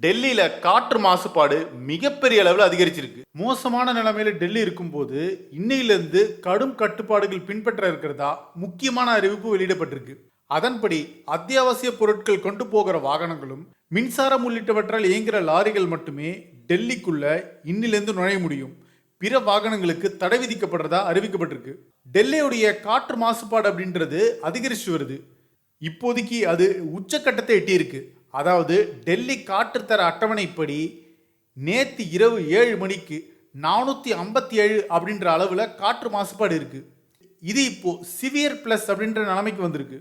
டெல்லியில காற்று மாசுபாடு மிகப்பெரிய அளவில் அதிகரிச்சிருக்கு. மோசமான நிலைமையில டெல்லி இருக்கும்போது இன்னையிலிருந்து கடும் கட்டுப்பாடுகள் பின்பற்ற இருக்கிறதா முக்கியமான அறிவிப்பு வெளியிடப்பட்டிருக்கு. அதன்படி அத்தியாவசிய பொருட்கள் கொண்டு போகிற வாகனங்களும் மின்சாரம் உள்ளிட்டவற்றால் இயங்குகிற லாரிகள் மட்டுமே டெல்லிக்குள்ள இன்னிலிருந்து நுழைய முடியும். பிற வாகனங்களுக்கு தடை விதிக்கப்படுறதா அறிவிக்கப்பட்டிருக்கு. டெல்லியுடைய காற்று மாசுபாடு அப்படின்றது அதிகரிச்சு வருது. இப்போதைக்கு அது உச்சக்கட்டத்தை எட்டியிருக்கு. அதாவது டெல்லி காற்றுத்தர அட்டவணைப்படி நேற்று இரவு 7 மணிக்கு 457 அப்படின்ற அளவில் காற்று மாசுபாடு இருக்கு. இது இப்போ சிவியர் பிளஸ் அப்படின்ற நிலைமைக்கு வந்திருக்கு.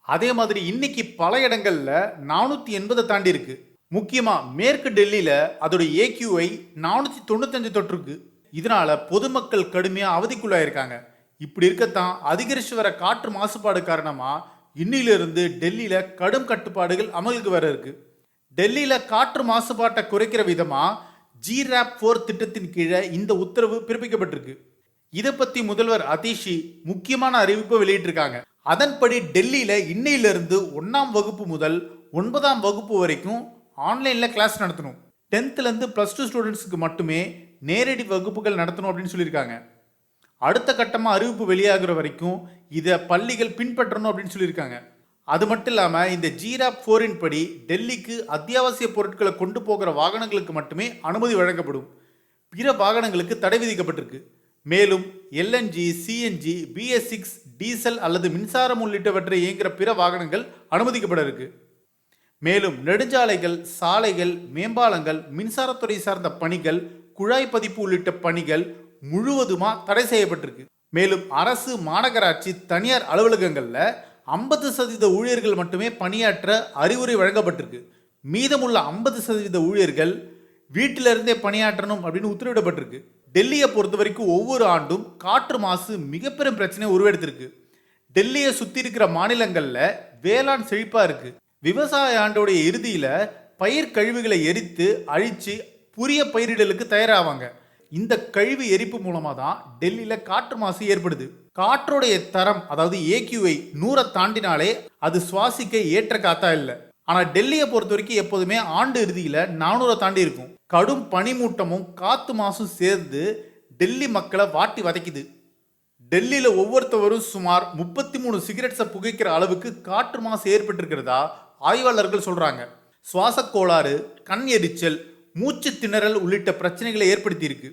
அதே மாதிரி இன்னைக்கு பல இடங்கள்ல 480 தாண்டி இருக்கு. முக்கியமா மேற்கு டெல்லியில அதோட ஏக்யூஐ 495 தொற்றுருக்கு. இதனால பொதுமக்கள் கடுமையா அவதிக்குள்ளாயிருக்காங்க. இப்படி இருக்கத்தான் அதிகரிச்சு வர காற்று மாசுபாடு காரணமா இன்னிலிருந்து டெல்லியில கடும் கட்டுப்பாடுகள் அமலுக்கு வர இருக்கு. டெல்லியில காற்று மாசுபாட்டை குறைக்கிற விதமா GRAP-4 திட்டத்தின் கீழே இந்த உத்தரவு பிறப்பிக்கப்பட்டிருக்கு. இதை பத்தி முதல்வர் அதிஷி முக்கியமான அறிவிப்பை வெளியிட்டிருக்காங்க. அதன்படி டெல்லியில இன்னையிலிருந்து 1ஆம் வகுப்பு முதல் 9ஆம் வகுப்பு வரைக்கும் ஆன்லைன்ல கிளாஸ் நடத்தணும். 10th இருந்து +2 ஸ்டூடெண்ட்ஸுக்கு மட்டுமே நேரடி வகுப்புகள் நடத்தணும் அப்படின்னு சொல்லியிருக்காங்க. அடுத்த கட்டமாக அறிவிப்பு வெளியாகிற வரைக்கும் இதை பள்ளிகள் பின்பற்றணும் அப்படின்னு சொல்லியிருக்காங்க. அது மட்டும் இல்லாமல் இந்த GRAP-4 படி டெல்லிக்கு அத்தியாவசிய பொருட்களை கொண்டு போகிற வாகனங்களுக்கு மட்டுமே அனுமதி வழங்கப்படும். பிற வாகனங்களுக்கு தடை விதிக்கப்பட்டிருக்கு. மேலும் LNG, CNG, BS6, டீசல் அல்லது மின்சாரம் உள்ளிட்டவற்றை இயங்குகிற பிற வாகனங்கள் அனுமதிக்கப்பட இருக்கு. மேலும் நெடுஞ்சாலைகள், சாலைகள், மேம்பாலங்கள், மின்சாரத்துறை சார்ந்த பணிகள், குழாய் பதிப்பு உள்ளிட்ட பணிகள் முழுவதுமா தடை செய்யப்பட்டிருக்கு. மேலும் அரசு, மாநகராட்சி, தனியார் அலுவலகங்கள்ல 50% ஊழியர்கள் மட்டுமே பணியாற்ற அறிவுரை வழங்கப்பட்டிருக்கு. மீதமுள்ள 50% ஊழியர்கள் வீட்டிலிருந்தே பணியாற்றணும் அப்படின்னு உத்தரவிடப்பட்டிருக்கு. டெல்லியை பொறுத்த வரைக்கும் ஒவ்வொரு ஆண்டும் காற்று மாசு மிகப்பெரும் பிரச்சனையை உருவெடுத்திருக்கு. டெல்லியை சுத்தி இருக்கிற மாநிலங்கள்ல வேளாண் செழிப்பா இருக்கு. விவசாய ஆண்டோடைய இறுதியில பயிர் கழிவுகளை எரித்து அழிச்சு புதிய பயிரிடலுக்கு தயாராவாங்க. இந்த கழிவு எரிப்பு மூலமா தான் டெல்லியில காற்று மாசு ஏற்படுது. காற்றுடைய தரம் அதாவது AQI 100 தாண்டினாலே அது சுவாசிக்க ஏற்ற காத்தா இல்லை. ஆனா டெல்லியை பொறுத்த வரைக்கும் எப்போதுமே ஆண்டு இறுதியில 400 தாண்டி இருக்கும். கடும் பனிமூட்டமும் காத்து மாசும் சேர்ந்து டெல்லி மக்களை வாட்டி வதைக்குது. டெல்லியில ஒவ்வொருத்தவரும் சுமார் 33 சிகரெட்ஸை புகைக்கிற அளவுக்கு காற்று மாசு ஏற்பட்டிருக்கிறதா ஆய்வாளர்கள் சொல்றாங்க. சுவாச கோளாறு, கண் எரிச்சல், மூச்சு திணறல் உள்ளிட்ட பிரச்சனைகளை ஏற்படுத்தி இருக்கு.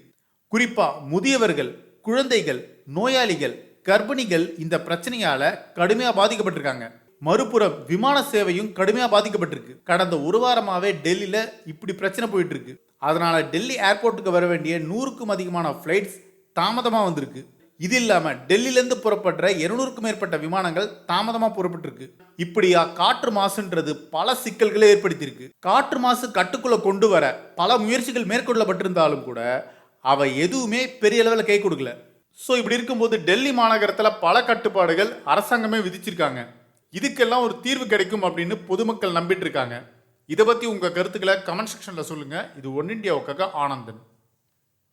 குறிப்பா முதியவர்கள், குழந்தைகள், நோயாளிகள், கர்ப்பிணிகள் இந்த பிரச்சனையால கடுமையா பாதிக்கப்பட்டிருக்காங்க. மறுபுறம் விமான சேவையும் கடுமையா பாதிக்கப்பட்டிருக்கு. கடந்த ஒரு வாரமாவே டெல்லியில இப்படி பிரச்சனை போயிட்டு இருக்கு. அதனால டெல்லி ஏர்போர்ட்டுக்கு வர வேண்டிய 100க்கும் அதிகமான பிளைட்ஸ் தாமதமா வந்திருக்கு. இது இல்லாம டெல்லியிலிருந்து புறப்படுற 200க்கும் மேற்பட்ட விமானங்கள் தாமதமா புறப்பட்டிருக்கு. இப்படியா காற்று மாசுன்றது பல சிக்கல்களை ஏற்படுத்தியிருக்கு. காற்று மாசு கட்டுக்குள்ள கொண்டு வர பல முயற்சிகள் மேற்கொள்ளப்பட்டிருந்தாலும் கூட அவை எதுவுமே பெரிய அளவில் கை கொடுக்கல. ஸோ இப்படி இருக்கும்போது டெல்லி மாநகரத்தில் பல கட்டுப்பாடுகள் அரசாங்கமே விதிச்சிருக்காங்க. இதுக்கெல்லாம் ஒரு தீர்வு கிடைக்கும் அப்படின்னு பொதுமக்கள் நம்பிட்டு இருக்காங்க. இதை பத்தி உங்க கருத்துக்களை கமெண்ட் செக்ஷன்ல சொல்லுங்க. இது ஒன் இண்டியாவுக்காக ஆனந்தன்.